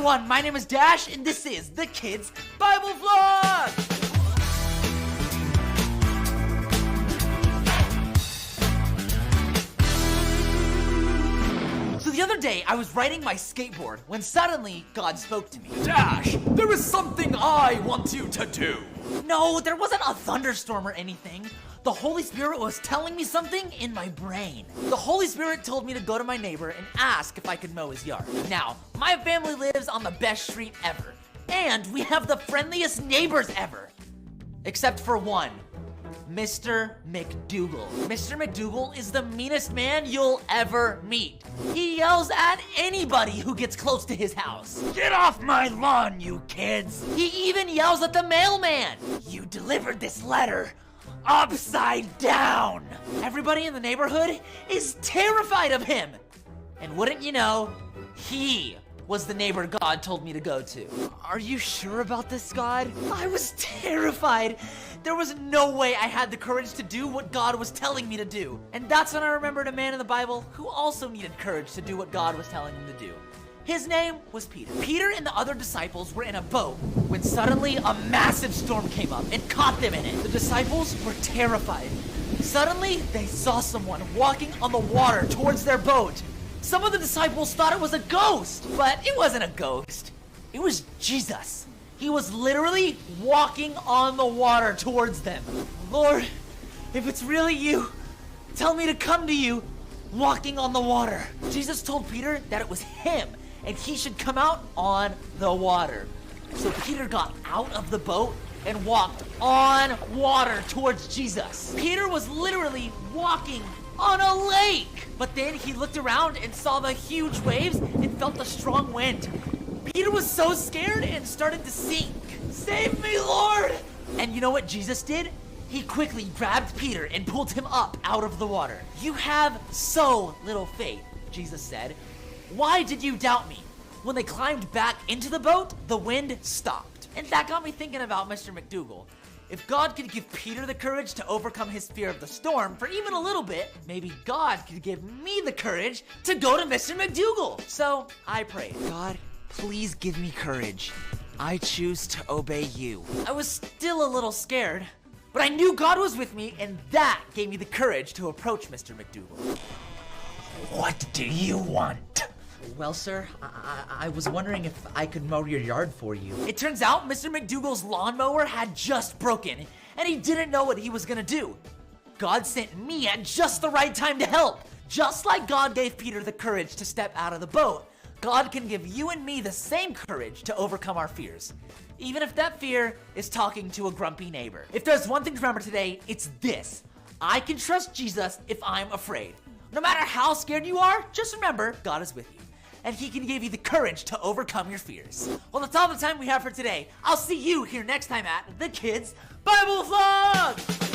everyone, my name is Dash, and this is the Kids Bible Vlog! So the other day, I was riding my skateboard when suddenly God spoke to me. Dash, there is something I want you to do. No, there wasn't a thunderstorm or anything. The Holy Spirit was telling me something in my brain. The Holy Spirit told me to go to my neighbor and ask if I could mow his yard. Now, my family lives on the best street ever, and we have the friendliest neighbors ever. Except for one, Mr. McDougal. Mr. McDougal is the meanest man you'll ever meet. He yells at anybody who gets close to his house. Get off my lawn, you kids. He even yells at the mailman. You delivered this letter upside down. Everybody in the neighborhood is terrified of him. And wouldn't you know, he was the neighbor God told me to go to. Are you sure about this, God? I was terrified. There was no way I had the courage to do what God was telling me to do. And that's when I remembered a man in the Bible who also needed courage to do what God was telling him to do. His name was Peter. Peter and the other disciples were in a boat when suddenly a massive storm came up and caught them in it. The disciples were terrified. Suddenly, they saw someone walking on the water towards their boat. Some of the disciples thought it was a ghost, but it wasn't a ghost. It was Jesus. He was literally walking on the water towards them. Lord, if it's really you, tell me to come to you walking on the water. Jesus told Peter that it was him and he should come out on the water. So Peter got out of the boat and walked on water towards Jesus. Peter was literally walking on a lake. But then he looked around and saw the huge waves and felt the strong wind. Peter was so scared and started to sink. Save me, Lord! And you know what Jesus did? He quickly grabbed Peter and pulled him up out of the water. You have so little faith, Jesus said. Why did you doubt me? When they climbed back into the boat, the wind stopped. And that got me thinking about Mr. McDougal. If God could give Peter the courage to overcome his fear of the storm for even a little bit, maybe God could give me the courage to go to Mr. McDougal. So I prayed, God, please give me courage. I choose to obey you. I was still a little scared, but I knew God was with me, and that gave me the courage to approach Mr. McDougal. What do you want? Well, sir, I was wondering if I could mow your yard for you. It turns out Mr. McDougal's lawnmower had just broken, and he didn't know what he was gonna do. God sent me at just the right time to help. Just like God gave Peter the courage to step out of the boat, God can give you and me the same courage to overcome our fears, even if that fear is talking to a grumpy neighbor. If there's one thing to remember today, it's this. I can trust Jesus if I'm afraid. No matter how scared you are, just remember, God is with you, and he can give you the courage to overcome your fears. Well, that's all the time we have for today. I'll see you here next time at the Kids Bible Vlog!